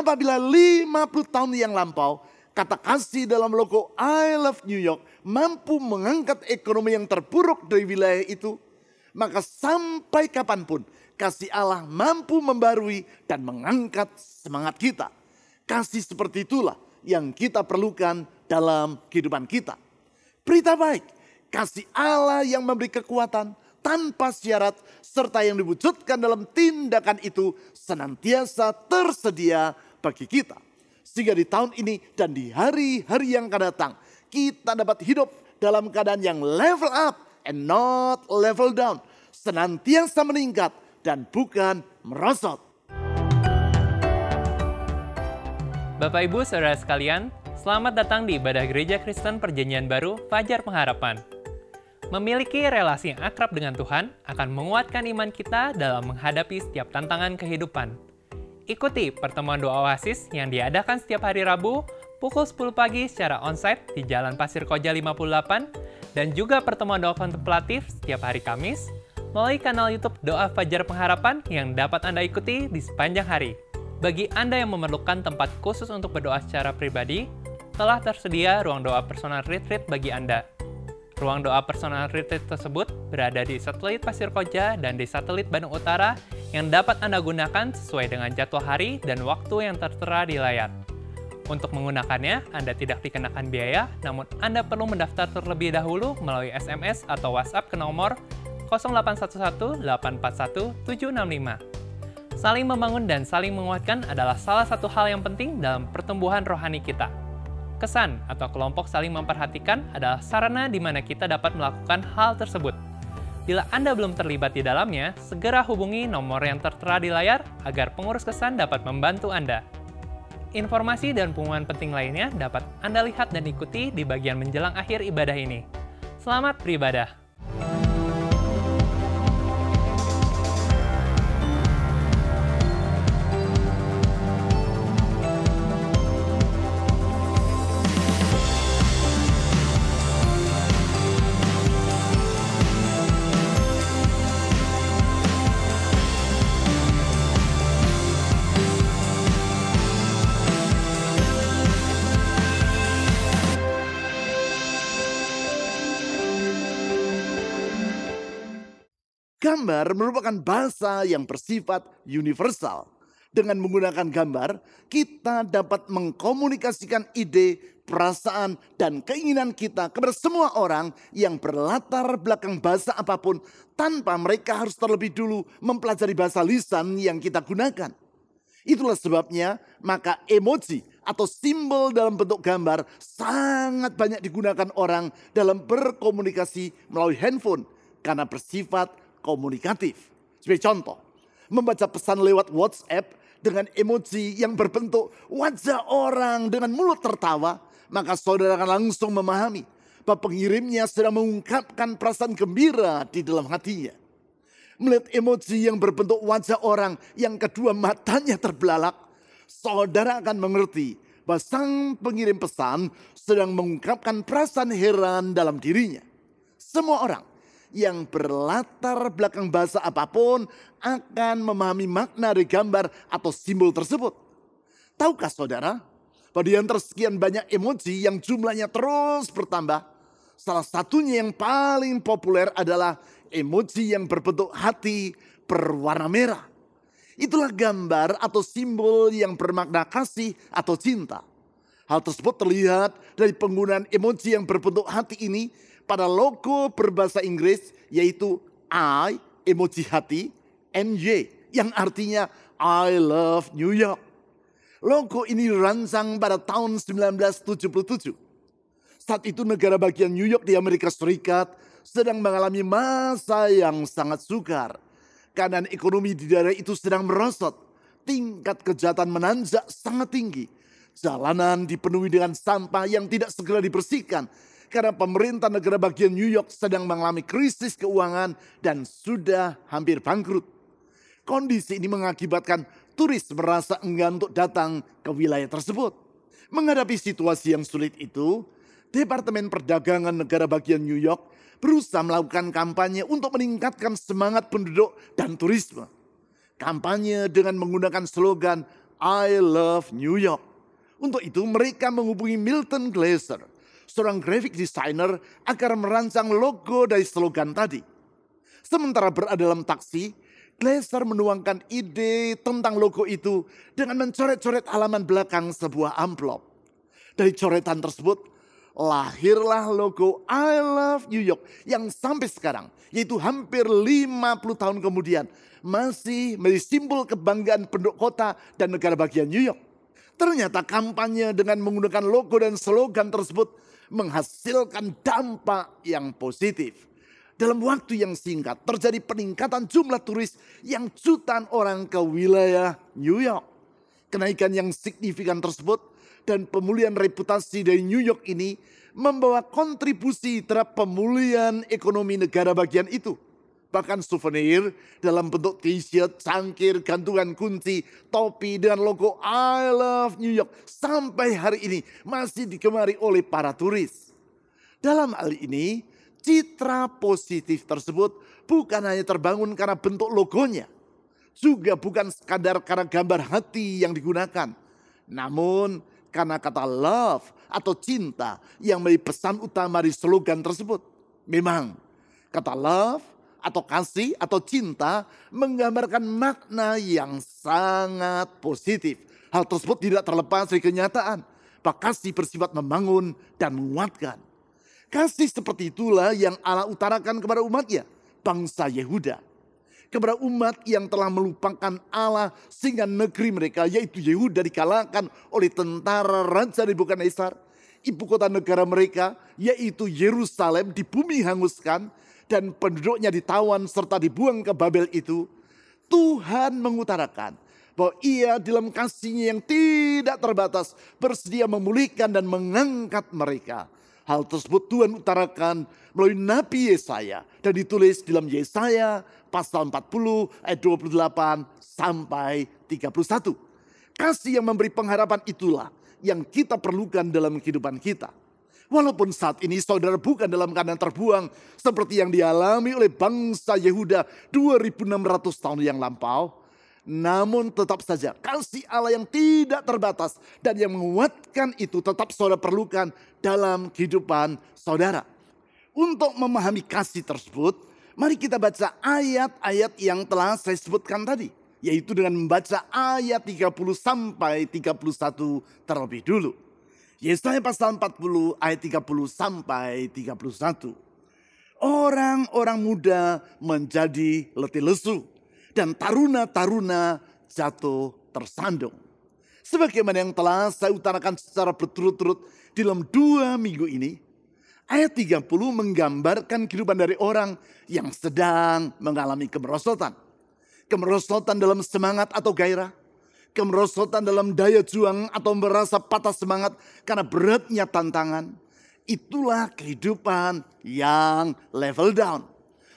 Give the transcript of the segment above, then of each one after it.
apabila 50 tahun yang lampau, kata kasih dalam logo I Love New York mampu mengangkat ekonomi yang terpuruk dari wilayah itu, maka sampai kapanpun kasih Allah mampu membarui dan mengangkat semangat kita. Kasih seperti itulah yang kita perlukan dalam kehidupan kita. Berita baik, kasih Allah yang memberi kekuatan tanpa syarat serta yang diwujudkan dalam tindakan itu senantiasa tersedia bagi kita. Sehingga di tahun ini dan di hari-hari yang akan datang, kita dapat hidup dalam keadaan yang level up and not level down. Senantiasa meningkat dan bukan merosot. Bapak Ibu Saudara sekalian, selamat datang di ibadah Gereja Kristen Perjanjian Baru Fajar Pengharapan. Memiliki relasi yang akrab dengan Tuhan akan menguatkan iman kita dalam menghadapi setiap tantangan kehidupan. Ikuti pertemuan doa Oasis yang diadakan setiap hari Rabu pukul 10 pagi secara onsite di Jalan Pasir Koja 58 dan juga pertemuan doa kontemplatif setiap hari Kamis melalui kanal YouTube Doa Fajar Pengharapan yang dapat Anda ikuti di sepanjang hari. Bagi Anda yang memerlukan tempat khusus untuk berdoa secara pribadi, telah tersedia ruang doa personal retreat bagi Anda. Ruang doa personal retreat tersebut berada di satelit Pasir Koja dan di satelit Bandung Utara yang dapat Anda gunakan sesuai dengan jadwal hari dan waktu yang tertera di layar. Untuk menggunakannya, Anda tidak dikenakan biaya, namun Anda perlu mendaftar terlebih dahulu melalui SMS atau WhatsApp ke nomor 0811 841 765. Saling membangun dan saling menguatkan adalah salah satu hal yang penting dalam pertumbuhan rohani kita. Kesan atau kelompok saling memperhatikan adalah sarana di mana kita dapat melakukan hal tersebut. Bila Anda belum terlibat di dalamnya, segera hubungi nomor yang tertera di layar agar pengurus kesan dapat membantu Anda. Informasi dan pengumuman penting lainnya dapat Anda lihat dan ikuti di bagian menjelang akhir ibadah ini. Selamat beribadah! Gambar merupakan bahasa yang bersifat universal. Dengan menggunakan gambar, kita dapat mengkomunikasikan ide, perasaan, dan keinginan kita kepada semua orang yang berlatar belakang bahasa apapun tanpa mereka harus terlebih dulu mempelajari bahasa lisan yang kita gunakan. Itulah sebabnya maka emoji atau simbol dalam bentuk gambar sangat banyak digunakan orang dalam berkomunikasi melalui handphone karena bersifat komunikatif. Sebagai contoh, membaca pesan lewat WhatsApp dengan emoji yang berbentuk wajah orang dengan mulut tertawa, maka saudara akan langsung memahami bahwa pengirimnya sedang mengungkapkan perasaan gembira di dalam hatinya. Melihat emoji yang berbentuk wajah orang yang kedua matanya terbelalak, saudara akan mengerti bahwa sang pengirim pesan sedang mengungkapkan perasaan heran dalam dirinya. Semua orang yang berlatar belakang bahasa apapun akan memahami makna dari gambar atau simbol tersebut. Tahukah saudara, bahwa di antara sekian banyak emoji yang jumlahnya terus bertambah, salah satunya yang paling populer adalah emoji yang berbentuk hati berwarna merah. Itulah gambar atau simbol yang bermakna kasih atau cinta. Hal tersebut terlihat dari penggunaan emoji yang berbentuk hati ini pada logo berbahasa Inggris, yaitu I, emoji hati, NY, yang artinya I love New York. Logo ini dirancang pada tahun 1977. Saat itu negara bagian New York di Amerika Serikat sedang mengalami masa yang sangat sukar. Keadaan ekonomi di daerah itu sedang merosot. Tingkat kejahatan menanjak sangat tinggi. Jalanan dipenuhi dengan sampah yang tidak segera dibersihkan karena pemerintah negara bagian New York sedang mengalami krisis keuangan dan sudah hampir bangkrut. Kondisi ini mengakibatkan turis merasa enggan untuk datang ke wilayah tersebut. Menghadapi situasi yang sulit itu, Departemen Perdagangan negara bagian New York berusaha melakukan kampanye untuk meningkatkan semangat penduduk dan turisme. Kampanye dengan menggunakan slogan I love New York. Untuk itu mereka menghubungi Milton Glaser, seorang graphic designer, agar merancang logo dari slogan tadi. Sementara berada dalam taksi, Glaser menuangkan ide tentang logo itu dengan mencoret-coret halaman belakang sebuah amplop. Dari coretan tersebut, lahirlah logo I love New York yang sampai sekarang, yaitu hampir 50 tahun kemudian, masih menjadi simbol kebanggaan penduduk kota dan negara bagian New York. Ternyata kampanye dengan menggunakan logo dan slogan tersebut menghasilkan dampak yang positif. Dalam waktu yang singkat terjadi peningkatan jumlah turis yang jutaan orang ke wilayah New York. Kenaikan yang signifikan tersebut dan pemulihan reputasi dari New York ini membawa kontribusi terhadap pemulihan ekonomi negara bagian itu. Bahkan souvenir dalam bentuk t-shirt, cangkir, gantungan kunci, topi dengan logo I love New York sampai hari ini masih digemari oleh para turis. Dalam hal ini, citra positif tersebut bukan hanya terbangun karena bentuk logonya, juga bukan sekadar karena gambar hati yang digunakan, namun karena kata love atau cinta yang menjadi pesan utama di slogan tersebut. Memang kata love atau kasih atau cinta menggambarkan makna yang sangat positif. Hal tersebut tidak terlepas dari kenyataan bahwa kasih bersifat membangun dan menguatkan. Kasih seperti itulah yang Allah utarakan kepada umatnya, bangsa Yehuda. Kepada umat yang telah melupakan Allah sehingga negeri mereka yaitu Yehuda dikalahkan oleh tentara Raja Nebukadnezar. Ibu kota negara mereka yaitu Yerusalem di bumi hanguskan dan penduduknya ditawan serta dibuang ke Babel itu. Tuhan mengutarakan bahwa ia dalam kasih-Nya yang tidak terbatas bersedia memulihkan dan mengangkat mereka. Hal tersebut Tuhan utarakan melalui Nabi Yesaya dan ditulis dalam Yesaya pasal 40 ayat 28 sampai 31. Kasih yang memberi pengharapan itulah yang kita perlukan dalam kehidupan kita. Walaupun saat ini saudara bukan dalam keadaan terbuang seperti yang dialami oleh bangsa Yehuda 2600 tahun yang lampau, namun tetap saja kasih Allah yang tidak terbatas dan yang menguatkan itu tetap saudara perlukan dalam kehidupan saudara. Untuk memahami kasih tersebut, mari kita baca ayat-ayat yang telah saya sebutkan tadi, yaitu dengan membaca ayat 30 sampai 31 terlebih dulu. Yesaya pasal 40 ayat 30 sampai 31. Orang-orang muda menjadi letih lesu dan taruna-taruna jatuh tersandung. Sebagaimana yang telah saya utarakan secara berturut-turut dalam 2 minggu ini, ayat 30 menggambarkan kehidupan dari orang yang sedang mengalami kemerosotan. Kemerosotan dalam semangat atau gairah. Kemerosotan dalam daya juang atau merasa patah semangat karena beratnya tantangan. Itulah kehidupan yang level down.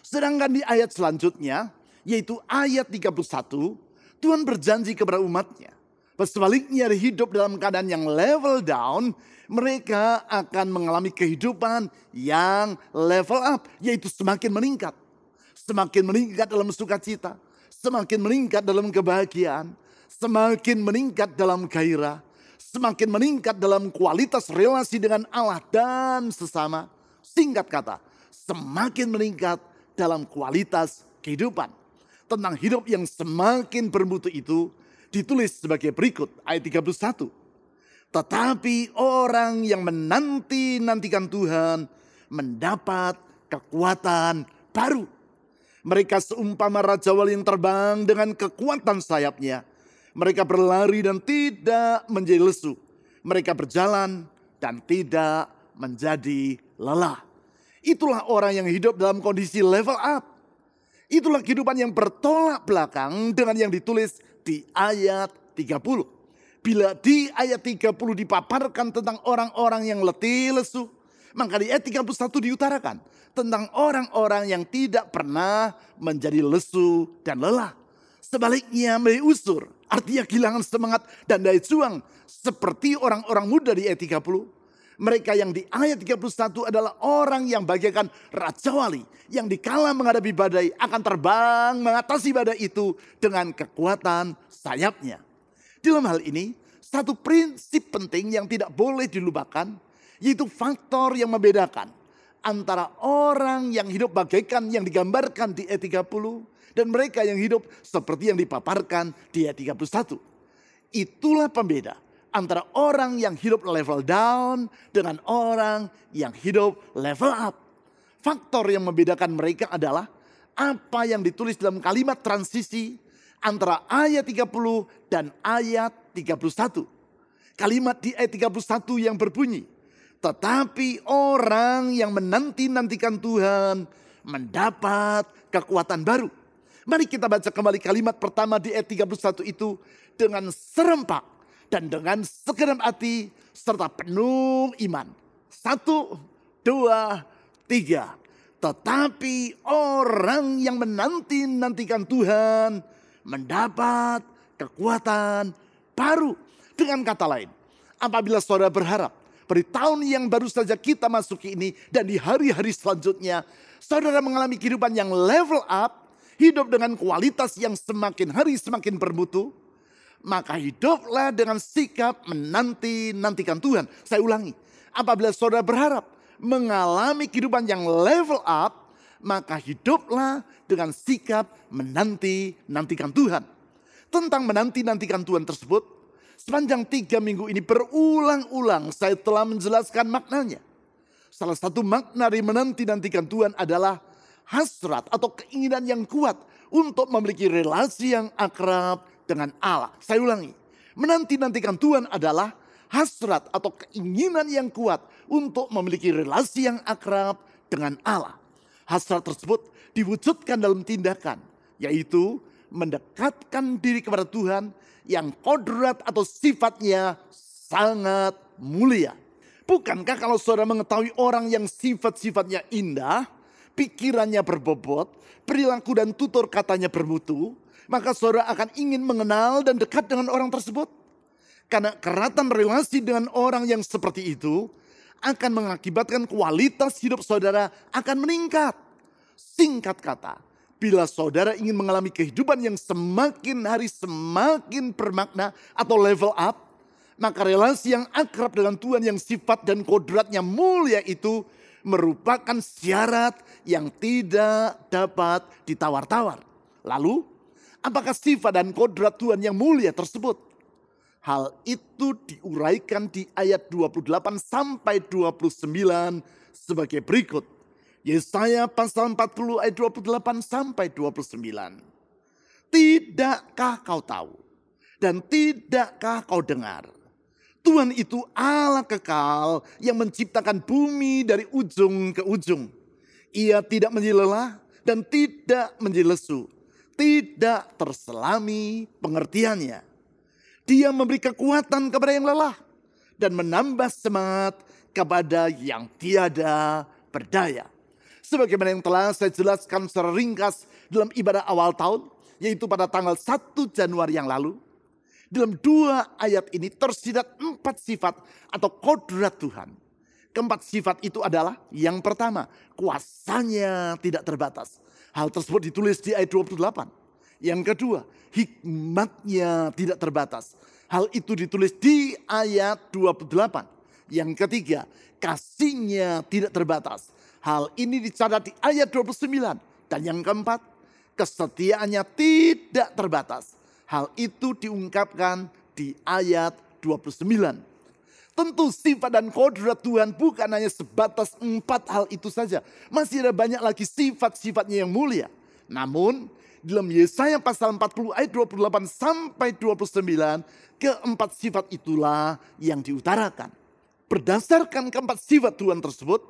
Sedangkan di ayat selanjutnya, yaitu ayat 31, Tuhan berjanji kepada umatnya. Sebaliknya hidup dalam keadaan yang level down, mereka akan mengalami kehidupan yang level up, yaitu semakin meningkat. Semakin meningkat dalam sukacita, semakin meningkat dalam kebahagiaan, semakin meningkat dalam gairah, semakin meningkat dalam kualitas relasi dengan Allah dan sesama. Singkat kata, semakin meningkat dalam kualitas kehidupan. Tentang hidup yang semakin bermutu itu ditulis sebagai berikut, ayat 31. Tetapi orang yang menanti-nantikan Tuhan mendapat kekuatan baru. Mereka seumpama Raja Wali yang terbang dengan kekuatan sayapnya. Mereka berlari dan tidak menjadi lesu. Mereka berjalan dan tidak menjadi lelah. Itulah orang yang hidup dalam kondisi level up. Itulah kehidupan yang bertolak belakang dengan yang ditulis di ayat 30. Bila di ayat 30 dipaparkan tentang orang-orang yang letih lesu, maka di ayat 31 diutarakan tentang orang-orang yang tidak pernah menjadi lesu dan lelah. Sebaliknya menjadi usur, artinya kehilangan semangat dan daya juang seperti orang-orang muda di ayat 30. Mereka yang di ayat 31 adalah orang yang bagaikan Raja Wali yang dikala menghadapi badai akan terbang mengatasi badai itu dengan kekuatan sayapnya. Dalam hal ini, satu prinsip penting yang tidak boleh dilupakan, yaitu faktor yang membedakan antara orang yang hidup bagaikan yang digambarkan di ayat 30 dan mereka yang hidup seperti yang dipaparkan di ayat 31. Itulah pembeda antara orang yang hidup level down dengan orang yang hidup level up. Faktor yang membedakan mereka adalah apa yang ditulis dalam kalimat transisi antara ayat 30 dan ayat 31. Kalimat di ayat 31 yang berbunyi, tetapi orang yang menanti-nantikan Tuhan mendapat kekuatan baru. Mari kita baca kembali kalimat pertama di ayat 31 itu dengan serempak dan dengan segenap hati serta penuh iman. 1, 2, 3. Tetapi orang yang menanti-nantikan Tuhan mendapat kekuatan baru. Dengan kata lain, apabila saudara berharap pada tahun yang baru saja kita masuki ini dan di hari-hari selanjutnya, saudara mengalami kehidupan yang level up, hidup dengan kualitas yang semakin hari semakin bermutu, maka hiduplah dengan sikap menanti-nantikan Tuhan. Saya ulangi, apabila saudara berharap mengalami kehidupan yang level up, maka hiduplah dengan sikap menanti-nantikan Tuhan. Tentang menanti-nantikan Tuhan tersebut, sepanjang 3 minggu ini berulang-ulang saya telah menjelaskan maknanya. Salah satu makna dari menanti-nantikan Tuhan adalah hasrat atau keinginan yang kuat untuk memiliki relasi yang akrab dengan Allah. Saya ulangi, menanti-nantikan Tuhan adalah hasrat atau keinginan yang kuat untuk memiliki relasi yang akrab dengan Allah. Hasrat tersebut diwujudkan dalam tindakan, yaitu mendekatkan diri kepada Tuhan yang kodrat atau sifatnya sangat mulia. Bukankah kalau saudara mengetahui orang yang sifat-sifatnya indah, pikirannya berbobot, perilaku dan tutur katanya bermutu, maka saudara akan ingin mengenal dan dekat dengan orang tersebut? Karena keratan relasi dengan orang yang seperti itu akan mengakibatkan kualitas hidup saudara akan meningkat. Singkat kata, bila saudara ingin mengalami kehidupan yang semakin hari semakin bermakna atau level up, maka relasi yang akrab dengan Tuhan yang sifat dan kodratnya mulia itu merupakan syarat yang tidak dapat ditawar-tawar. Lalu, apakah sifat dan kodrat Tuhan yang mulia tersebut? Hal itu diuraikan di ayat 28 sampai 29 sebagai berikut. Yesaya pasal 40 ayat 28 sampai 29. Tidakkah kau tahu dan tidakkah kau dengar? Tuhan itu Allah kekal yang menciptakan bumi dari ujung ke ujung. Ia tidak menjadi lelah dan tidak menjadi lesu. Tidak terselami pengertiannya. Dia memberi kekuatan kepada yang lelah dan menambah semangat kepada yang tiada berdaya. Sebagaimana yang telah saya jelaskan secara ringkas dalam ibadah awal tahun, yaitu pada tanggal 1 Januari yang lalu. Dalam 2 ayat ini tersirat 4 sifat atau kodrat Tuhan. Keempat sifat itu adalah yang pertama, kuasanya tidak terbatas. Hal tersebut ditulis di ayat 28. Yang kedua, hikmatnya tidak terbatas. Hal itu ditulis di ayat 28. Yang ketiga, kasihnya tidak terbatas. Hal ini dicatat di ayat 29. Dan yang keempat, kesetiaannya tidak terbatas. Hal itu diungkapkan di ayat 29. Tentu sifat dan kodrat Tuhan bukan hanya sebatas 4 hal itu saja. Masih ada banyak lagi sifat-sifatnya yang mulia. Namun dalam Yesaya pasal 40 ayat 28 sampai 29, keempat sifat itulah yang diutarakan. Berdasarkan keempat sifat Tuhan tersebut,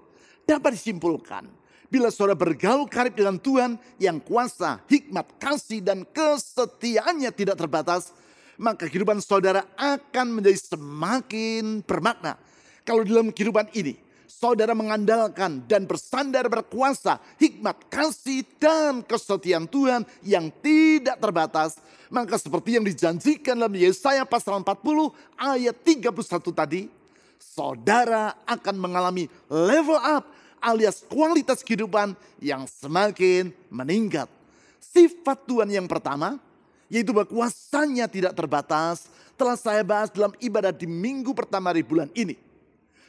dapat disimpulkan bila saudara bergaul karib dengan Tuhan yang kuasa, hikmat, kasih, dan kesetiaannya tidak terbatas, maka kehidupan saudara akan menjadi semakin bermakna. Kalau dalam kehidupan ini, saudara mengandalkan dan bersandar berkuasa, hikmat, kasih, dan kesetiaan Tuhan yang tidak terbatas, maka seperti yang dijanjikan dalam Yesaya pasal 40 ayat 31 tadi, saudara akan mengalami level up alias kualitas kehidupan yang semakin meningkat. Sifat Tuhan yang pertama, yaitu bahwa kuasanya tidak terbatas, telah saya bahas dalam ibadah di minggu pertama dari bulan ini.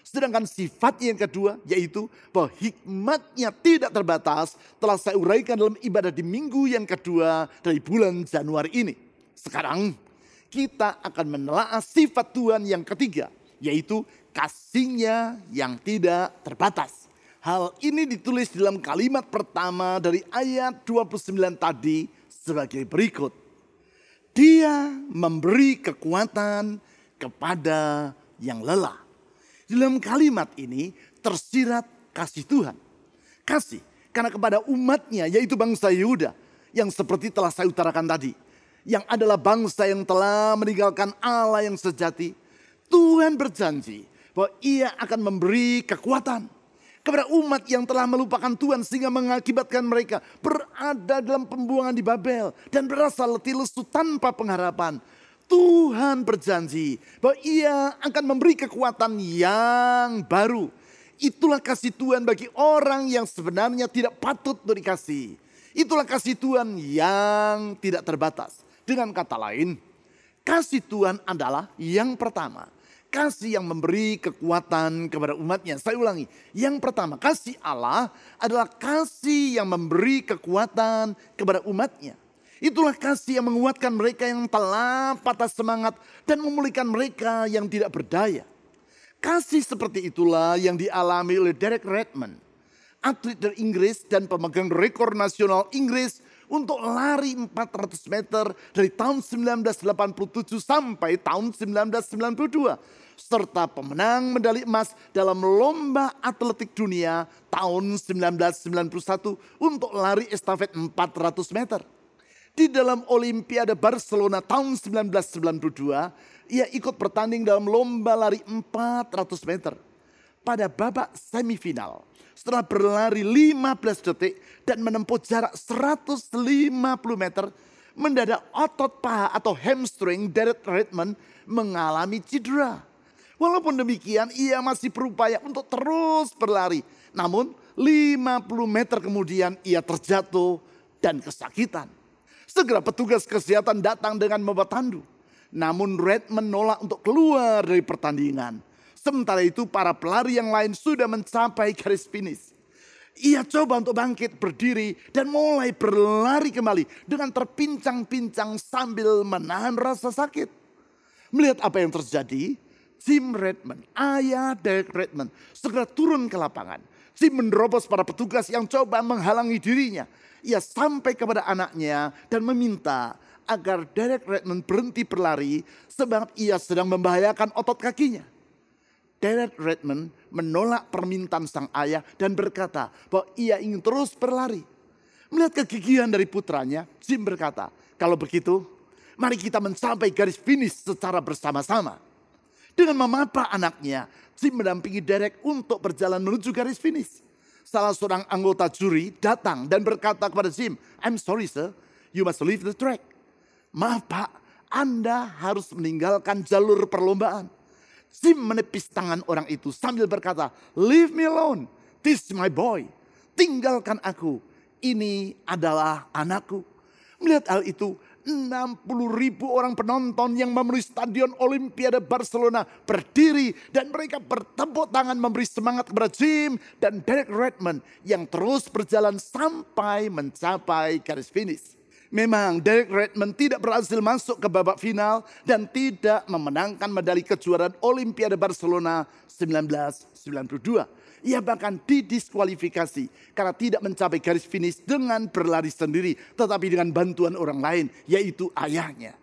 Sedangkan sifat yang kedua, yaitu bahwa hikmatnya tidak terbatas, telah saya uraikan dalam ibadah di minggu yang kedua dari bulan Januari ini. Sekarang kita akan menelaah sifat Tuhan yang ketiga, yaitu kasih-Nya yang tidak terbatas. Hal ini ditulis dalam kalimat pertama dari ayat 29 tadi sebagai berikut. Dia memberi kekuatan kepada yang lelah. Dalam kalimat ini tersirat kasih Tuhan. Kasih karena kepada umatnya, yaitu bangsa Yehuda, yang seperti telah saya utarakan tadi, yang adalah bangsa yang telah meninggalkan Allah yang sejati. Tuhan berjanji bahwa Ia akan memberi kekuatan kepada umat yang telah melupakan Tuhan sehingga mengakibatkan mereka berada dalam pembuangan di Babel dan berasa letih lesu tanpa pengharapan. Tuhan berjanji bahwa Ia akan memberi kekuatan yang baru. Itulah kasih Tuhan bagi orang yang sebenarnya tidak patut untuk dikasih. Itulah kasih Tuhan yang tidak terbatas. Dengan kata lain, kasih Tuhan adalah yang pertama. Kasih yang memberi kekuatan kepada umatnya. Saya ulangi, yang pertama, kasih Allah adalah kasih yang memberi kekuatan kepada umatnya. Itulah kasih yang menguatkan mereka yang telah patah semangat dan memulihkan mereka yang tidak berdaya. Kasih seperti itulah yang dialami oleh Derek Redmond, atlet dari Inggris dan pemegang rekor nasional Inggris untuk lari 400 meter dari tahun 1987 sampai tahun 1992. Serta pemenang medali emas dalam lomba atletik dunia tahun 1991 untuk lari estafet 400 meter. Di dalam Olimpiade Barcelona tahun 1992, ia ikut bertanding dalam lomba lari 400 meter. Pada babak semifinal, setelah berlari 15 detik dan menempuh jarak 150 meter, mendadak otot paha atau hamstring Derek Redmond mengalami cedera. Walaupun demikian, ia masih berupaya untuk terus berlari. Namun 50 meter kemudian ia terjatuh dan kesakitan. Segera petugas kesehatan datang dengan membawa tandu. Namun Redmond menolak untuk keluar dari pertandingan. Sementara itu para pelari yang lain sudah mencapai garis finish. Ia coba untuk bangkit berdiri dan mulai berlari kembali dengan terpincang-pincang sambil menahan rasa sakit. Melihat apa yang terjadi, Jim Redmond, ayah Derek Redmond, segera turun ke lapangan. Jim menerobos para petugas yang coba menghalangi dirinya. Ia sampai kepada anaknya dan meminta agar Derek Redmond berhenti berlari sebab ia sedang membahayakan otot kakinya. Derek Redmond menolak permintaan sang ayah dan berkata bahwa ia ingin terus berlari. Melihat kegigihan dari putranya, Jim berkata, kalau begitu mari kita mencapai garis finish secara bersama-sama. Dengan memapa anaknya, Jim mendampingi Derek untuk berjalan menuju garis finish. Salah seorang anggota juri datang dan berkata kepada Jim, I'm sorry sir, you must leave the track. Maaf Pak, Anda harus meninggalkan jalur perlombaan. Jim menepis tangan orang itu sambil berkata, leave me alone, this is my boy. Tinggalkan aku, ini adalah anakku. Melihat hal itu, 60.000 orang penonton yang memenuhi stadion Olimpiade Barcelona berdiri dan mereka bertepuk tangan memberi semangat kepada Jim dan Derek Redmond yang terus berjalan sampai mencapai garis finish. Memang Derek Redmond tidak berhasil masuk ke babak final dan tidak memenangkan medali kejuaraan Olimpiade Barcelona 1992. Ia bahkan didiskualifikasi karena tidak mencapai garis finish dengan berlari sendiri, tetapi dengan bantuan orang lain, yaitu ayahnya.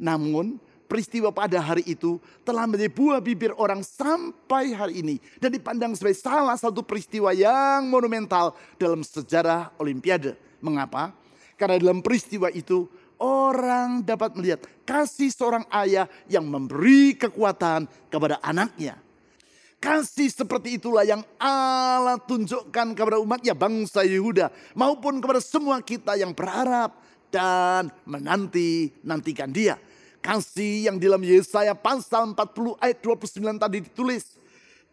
Namun peristiwa pada hari itu telah menjadi buah bibir orang sampai hari ini dan dipandang sebagai salah satu peristiwa yang monumental dalam sejarah Olimpiade. Mengapa? Karena dalam peristiwa itu orang dapat melihat kasih seorang ayah yang memberi kekuatan kepada anaknya. Kasih seperti itulah yang Allah tunjukkan kepada umatnya bangsa Yehuda maupun kepada semua kita yang berharap dan menantikan Dia. Kasih yang dalam Yesaya pasal 40 ayat 29 tadi ditulis.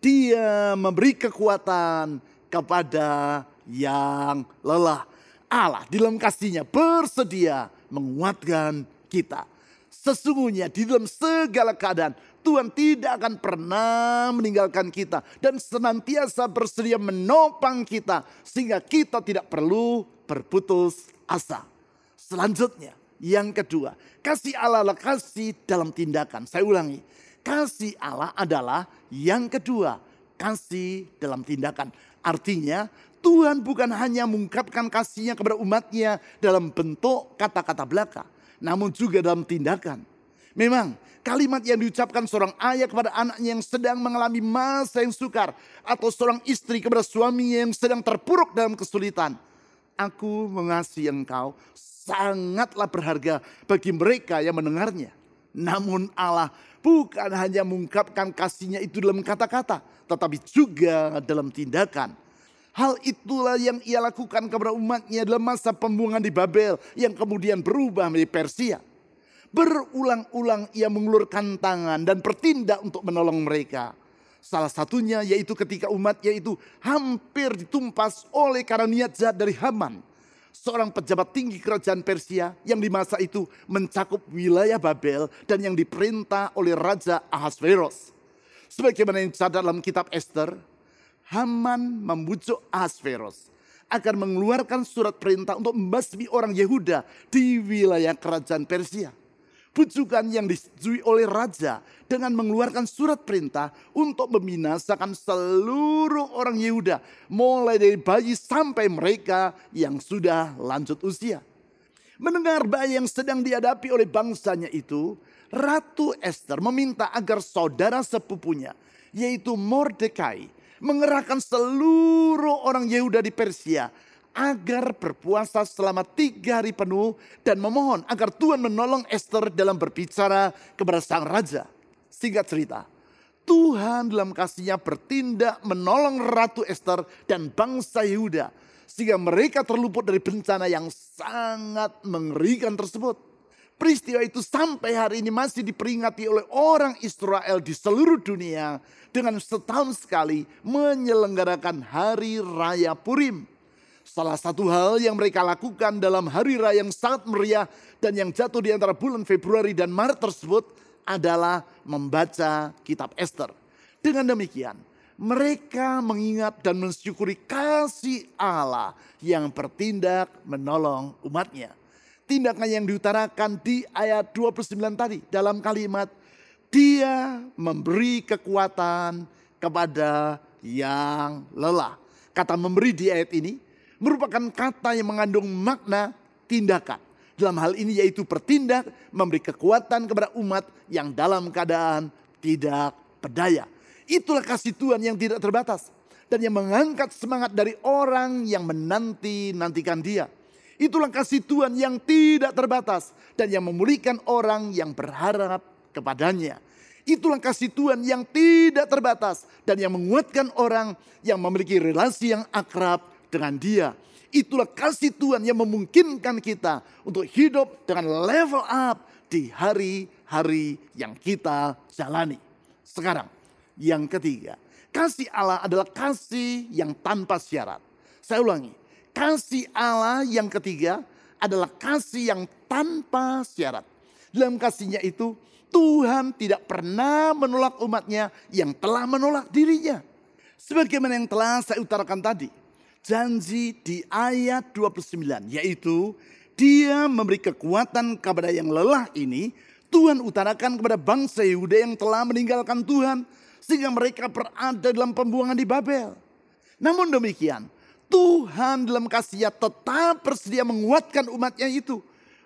Dia memberi kekuatan kepada yang lelah. Allah di dalam kasih-Nya bersedia menguatkan kita. Sesungguhnya di dalam segala keadaan Tuhan tidak akan pernah meninggalkan kita dan senantiasa bersedia menopang kita sehingga kita tidak perlu berputus asa. Selanjutnya, yang kedua, kasih Allah adalah kasih dalam tindakan. Saya ulangi, kasih Allah adalah yang kedua, kasih dalam tindakan. Artinya Tuhan bukan hanya mengungkapkan kasihnya kepada umatnya dalam bentuk kata-kata belaka, namun juga dalam tindakan. Memang kalimat yang diucapkan seorang ayah kepada anaknya yang sedang mengalami masa yang sukar, atau seorang istri kepada suaminya yang sedang terpuruk dalam kesulitan, "Aku mengasihi engkau," sangatlah berharga bagi mereka yang mendengarnya. Namun Allah bukan hanya mengungkapkan kasihnya itu dalam kata-kata, tetapi juga dalam tindakan. Hal itulah yang ia lakukan kepada umatnya dalam masa pembuangan di Babel yang kemudian berubah menjadi Persia. Berulang-ulang ia mengulurkan tangan dan bertindak untuk menolong mereka. Salah satunya yaitu ketika umatnya itu hampir ditumpas oleh karena niat jahat dari Haman, seorang pejabat tinggi kerajaan Persia yang di masa itu mencakup wilayah Babel dan yang diperintah oleh Raja Ahasveros. Sebagaimana yang dicatat dalam kitab Ester, Haman membujuk Ahasveros agar mengeluarkan surat perintah untuk membasmi orang Yehuda di wilayah kerajaan Persia. Bujukan yang disetujui oleh raja dengan mengeluarkan surat perintah untuk membinasakan seluruh orang Yehuda, mulai dari bayi sampai mereka yang sudah lanjut usia. Mendengar bahaya yang sedang dihadapi oleh bangsanya itu, Ratu Ester meminta agar saudara sepupunya, yaitu Mordekai, mengerahkan seluruh orang Yehuda di Persia agar berpuasa selama 3 hari penuh dan memohon agar Tuhan menolong Ester dalam berbicara kepada sang raja. Singkat cerita, Tuhan dalam kasihnya bertindak menolong Ratu Ester dan bangsa Yehuda sehingga mereka terluput dari bencana yang sangat mengerikan tersebut. Peristiwa itu sampai hari ini masih diperingati oleh orang Israel di seluruh dunia dengan setahun sekali menyelenggarakan Hari Raya Purim. Salah satu hal yang mereka lakukan dalam hari raya yang sangat meriah dan yang jatuh di antara bulan Februari dan Maret tersebut adalah membaca kitab Ester. Dengan demikian, mereka mengingat dan mensyukuri kasih Allah yang bertindak menolong umatnya. Tindakan yang diutarakan di ayat 29 tadi dalam kalimat, "Dia memberi kekuatan kepada yang lelah." Kata memberi di ayat ini merupakan kata yang mengandung makna tindakan. Dalam hal ini yaitu bertindak memberi kekuatan kepada umat yang dalam keadaan tidak berdaya. Itulah kasih Tuhan yang tidak terbatas dan yang mengangkat semangat dari orang yang menanti-nantikan Dia. Itulah kasih Tuhan yang tidak terbatas dan yang memulihkan orang yang berharap kepadanya. Itulah kasih Tuhan yang tidak terbatas dan yang menguatkan orang yang memiliki relasi yang akrab dengan Dia. Itulah kasih Tuhan yang memungkinkan kita untuk hidup dengan level up di hari-hari yang kita jalani. Sekarang, yang ketiga, kasih Allah adalah kasih yang tanpa syarat. Saya ulangi, kasih Allah yang ketiga adalah kasih yang tanpa syarat. Dalam kasihnya itu, Tuhan tidak pernah menolak umatnya yang telah menolak dirinya. Sebagaimana yang telah saya utarakan tadi, janji di ayat 29, yaitu Dia memberi kekuatan kepada yang lelah ini, Tuhan utarakan kepada bangsa Yehuda yang telah meninggalkan Tuhan sehingga mereka berada dalam pembuangan di Babel. Namun demikian, Tuhan dalam kasih-Nya tetap bersedia menguatkan umatnya itu.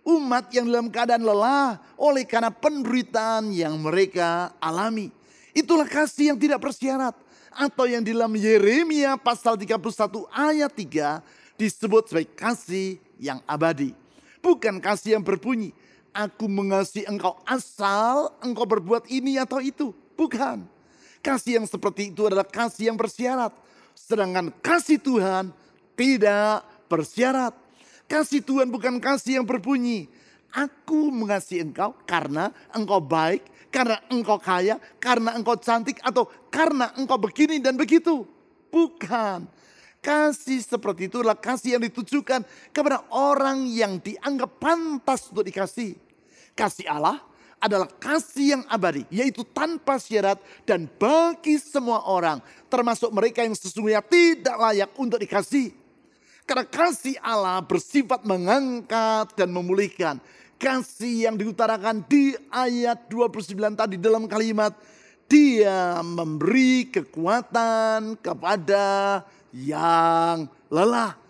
Umat yang dalam keadaan lelah oleh karena penderitaan yang mereka alami. Itulah kasih yang tidak bersyarat. Atau yang di dalam Yeremia pasal 31 ayat 3 disebut sebagai kasih yang abadi. Bukan kasih yang berbunyi, "Aku mengasihi engkau asal engkau berbuat ini atau itu." Bukan. Kasih yang seperti itu adalah kasih yang bersyarat. Sedangkan kasih Tuhan tidak bersyarat. Kasih Tuhan bukan kasih yang berbunyi, "Aku mengasihi engkau karena engkau baik, karena engkau kaya, karena engkau cantik, atau karena engkau begini dan begitu." Bukan. Kasih seperti itu adalah kasih yang ditujukan kepada orang yang dianggap pantas untuk dikasihi. Kasih Allah adalah kasih yang abadi, yaitu tanpa syarat dan bagi semua orang, termasuk mereka yang sesungguhnya tidak layak untuk dikasihi. Karena kasih Allah bersifat mengangkat dan memulihkan. Kasih yang diutarakan di ayat 29 tadi dalam kalimat, Dia memberi kekuatan kepada yang lelah.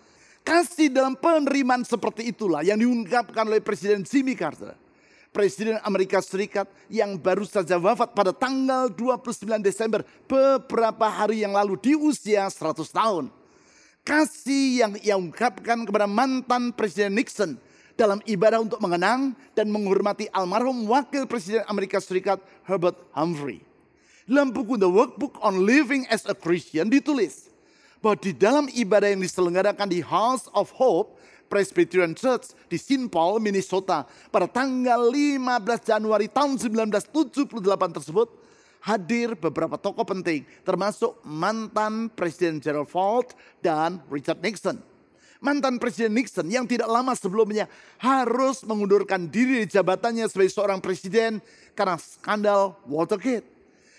Kasih dalam penerimaan seperti itulah yang diungkapkan oleh Presiden Jimmy Carter, Presiden Amerika Serikat yang baru saja wafat pada tanggal 29 Desember beberapa hari yang lalu di usia 100 tahun. Kasih yang ia ungkapkan kepada mantan Presiden Nixon dalam ibadah untuk mengenang dan menghormati almarhum Wakil Presiden Amerika Serikat Herbert Humphrey. Dalam buku The Workbook on Living as a Christian ditulis bahwa di dalam ibadah yang diselenggarakan di House of Hope Presbyterian Church di St. Paul, Minnesota pada tanggal 15 Januari tahun 1978 tersebut, hadir beberapa tokoh penting termasuk mantan Presiden Gerald Ford dan Richard Nixon. Mantan Presiden Nixon yang tidak lama sebelumnya harus mengundurkan diri dari jabatannya sebagai seorang presiden karena skandal Watergate.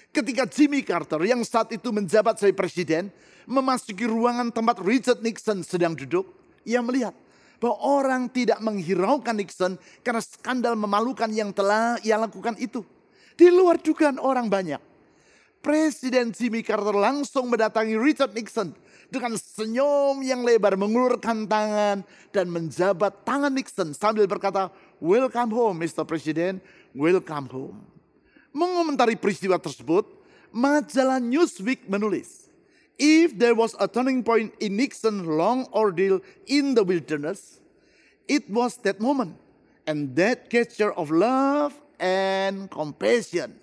Ketika Jimmy Carter yang saat itu menjabat sebagai presiden memasuki ruangan tempat Richard Nixon sedang duduk, ia melihat bahwa orang tidak menghiraukan Nixon karena skandal memalukan yang telah ia lakukan itu. Di luar dugaan orang banyak, Presiden Jimmy Carter langsung mendatangi Richard Nixon dengan senyum yang lebar, mengulurkan tangan dan menjabat tangan Nixon sambil berkata, "Welcome home, Mr. President, welcome home." Mengomentari peristiwa tersebut, majalah Newsweek menulis, "If there was a turning point in Nixon's long ordeal in the wilderness, it was that moment and that gesture of love and compassion."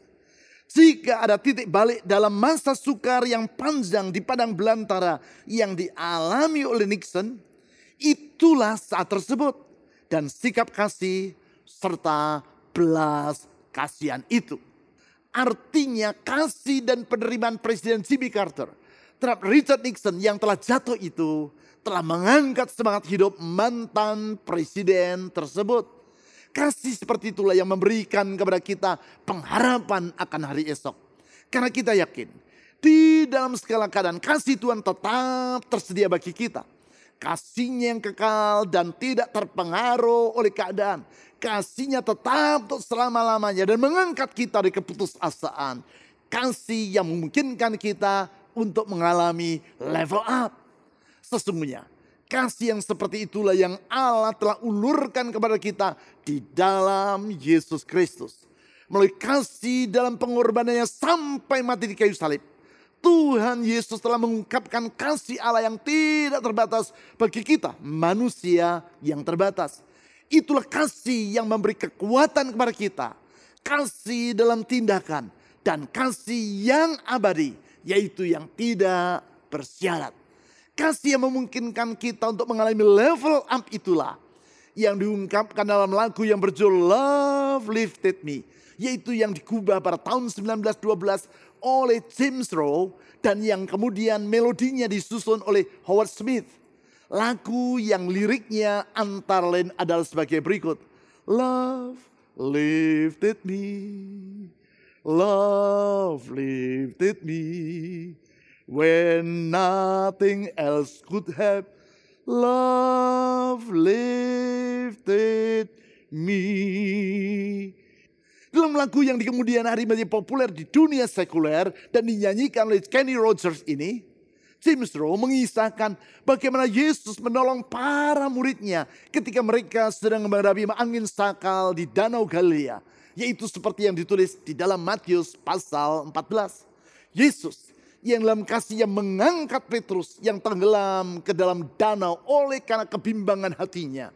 Jika ada titik balik dalam masa sukar yang panjang di padang belantara yang dialami oleh Nixon, itulah saat tersebut dan sikap kasih serta belas kasihan itu. Artinya kasih dan penerimaan Presiden Jimmy Carter terhadap Richard Nixon yang telah jatuh itu telah mengangkat semangat hidup mantan presiden tersebut. Kasih seperti itulah yang memberikan kepada kita pengharapan akan hari esok. Karena kita yakin di dalam segala keadaan kasih Tuhan tetap tersedia bagi kita. Kasihnya yang kekal dan tidak terpengaruh oleh keadaan. Kasihnya tetap untuk selama-lamanya dan mengangkat kita dari keputusasaan. Kasih yang memungkinkan kita untuk mengalami level up. Sesungguhnya kasih yang seperti itulah yang Allah telah ulurkan kepada kita di dalam Yesus Kristus. Melalui kasih dalam pengorbanannya sampai mati di kayu salib, Tuhan Yesus telah mengungkapkan kasih Allah yang tidak terbatas bagi kita, manusia yang terbatas. Itulah kasih yang memberi kekuatan kepada kita. Kasih dalam tindakan dan kasih yang abadi, yaitu yang tidak bersyarat. Kasih yang memungkinkan kita untuk mengalami level up itulah yang diungkapkan dalam lagu yang berjudul Love Lifted Me. Yaitu yang digubah pada tahun 1912 oleh James Rowe dan yang kemudian melodinya disusun oleh Howard Smith. Lagu yang liriknya antara lain adalah sebagai berikut. Love lifted me, love lifted me. When nothing else could help, love lifted me. Dalam lagu yang di kemudian hari menjadi populer di dunia sekuler dan dinyanyikan oleh Kenny Rogers ini, James Rowe mengisahkan bagaimana Yesus menolong para muridnya ketika mereka sedang menghadapi angin sakal di Danau Galilea. Yaitu seperti yang ditulis di dalam Matius pasal 14. Yesus yang dalam kasihnya mengangkat Petrus yang tenggelam ke dalam danau oleh karena kebimbangan hatinya.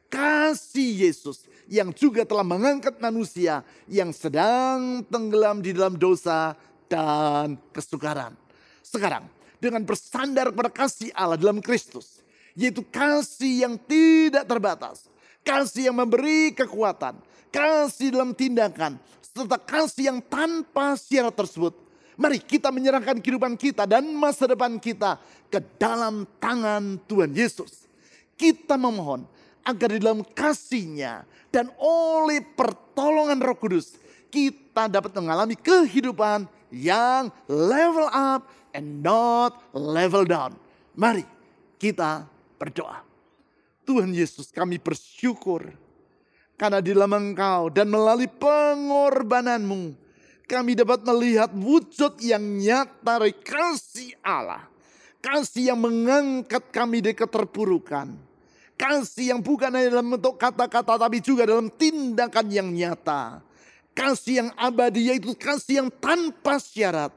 Kasih Yesus yang juga telah mengangkat manusia yang sedang tenggelam di dalam dosa dan kesukaran. Sekarang dengan bersandar pada kasih Allah dalam Kristus, yaitu kasih yang tidak terbatas, kasih yang memberi kekuatan, kasih dalam tindakan, serta kasih yang tanpa syarat tersebut. Mari kita menyerahkan kehidupan kita dan masa depan kita ke dalam tangan Tuhan Yesus. Kita memohon agar di dalam kasih-Nya dan oleh pertolongan Roh Kudus kita dapat mengalami kehidupan yang level up and not level down. Mari kita berdoa. Tuhan Yesus, kami bersyukur karena di dalam Engkau dan melalui pengorbanan-Mu kami dapat melihat wujud yang nyata dari kasih Allah. Kasih yang mengangkat kami dari keterpurukan. Kasih yang bukan hanya dalam bentuk kata-kata tapi juga dalam tindakan yang nyata. Kasih yang abadi, yaitu kasih yang tanpa syarat.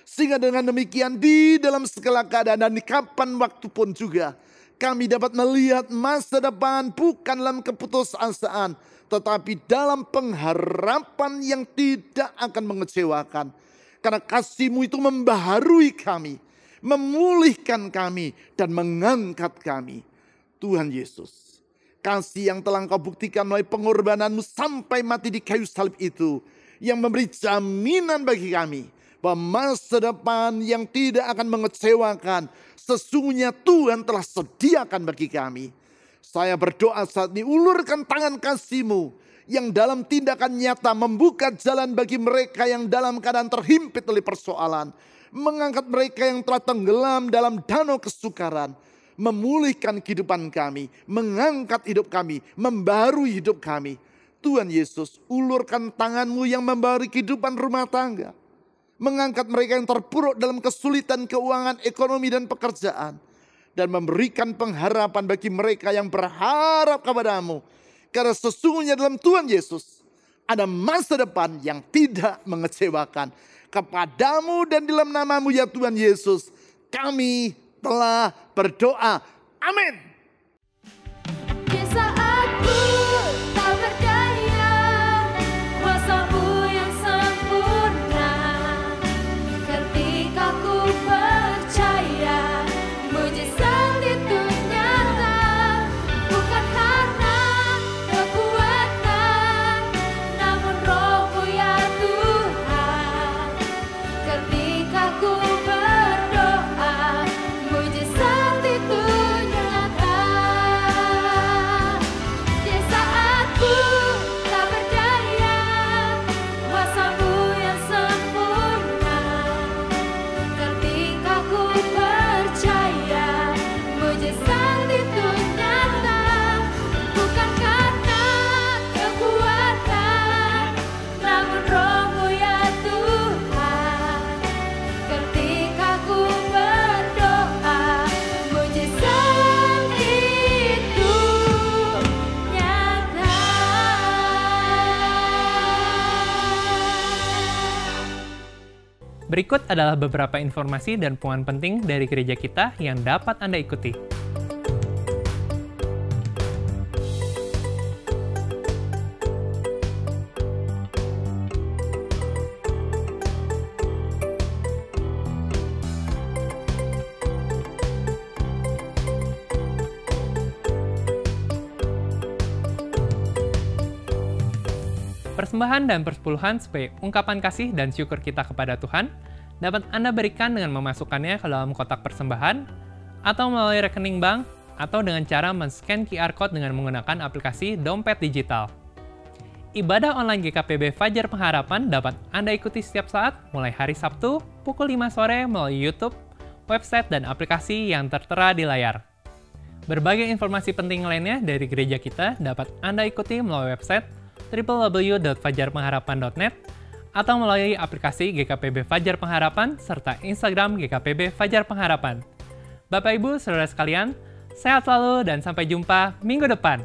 Sehingga dengan demikian di dalam segala keadaan dan di kapan waktu pun juga kami dapat melihat masa depan bukan dalam keputusasaan, tetapi dalam pengharapan yang tidak akan mengecewakan. Karena kasih-Mu itu membaharui kami, memulihkan kami dan mengangkat kami. Tuhan Yesus, kasih yang telah Engkau buktikan melalui pengorbanan-Mu sampai mati di kayu salib itu, yang memberi jaminan bagi kami bahwa masa depan yang tidak akan mengecewakan, sesungguhnya Tuhan telah sediakan bagi kami. Saya berdoa saat ini, ulurkan tangan kasih-Mu yang dalam tindakan nyata membuka jalan bagi mereka yang dalam keadaan terhimpit oleh persoalan, mengangkat mereka yang telah tenggelam dalam danau kesukaran, memulihkan kehidupan kami, mengangkat hidup kami, membarui hidup kami. Tuhan Yesus, ulurkan tangan-Mu yang membarui kehidupan rumah tangga, mengangkat mereka yang terpuruk dalam kesulitan keuangan, ekonomi, dan pekerjaan, dan memberikan pengharapan bagi mereka yang berharap kepada-Mu. Karena sesungguhnya dalam Tuhan Yesus ada masa depan yang tidak mengecewakan. Kepada-Mu dan dalam nama-Mu ya Tuhan Yesus, kami telah berdoa. Amin. Di saat ku tak berdaya, kuasa-Mu yang sempurna. Ketika ku percaya, mujizat itu nyata. Bukan karena kekuatan, namun Roh-Mu ya Tuhan. Ketika ku berdoa, mujizat itu nyata. Di saat ku tak berdaya, kuasa-Mu yang sempurna. Ketika ku percaya, mujizat itu nyata. Bukan karena kekuatan, namun Roh-Mu ya Tuhan. Ketika ku berdoa, mujizat itu nyata. Berikut adalah beberapa informasi dan pengumuman penting dari gereja kita yang dapat Anda ikuti. Persembahan dan persepuluhan sebagai ungkapan kasih dan syukur kita kepada Tuhan dapat Anda berikan dengan memasukkannya ke dalam kotak persembahan atau melalui rekening bank atau dengan cara men-scan QR Code dengan menggunakan aplikasi dompet digital. Ibadah online GKPB Fajar Pengharapan dapat Anda ikuti setiap saat mulai hari Sabtu pukul 5 sore melalui YouTube, website, dan aplikasi yang tertera di layar. Berbagai informasi penting lainnya dari gereja kita dapat Anda ikuti melalui website www.fajarpengharapan.net atau melalui aplikasi GKPB Fajar Pengharapan serta Instagram GKPB Fajar Pengharapan. Bapak Ibu, Saudara sekalian, sehat selalu dan sampai jumpa minggu depan.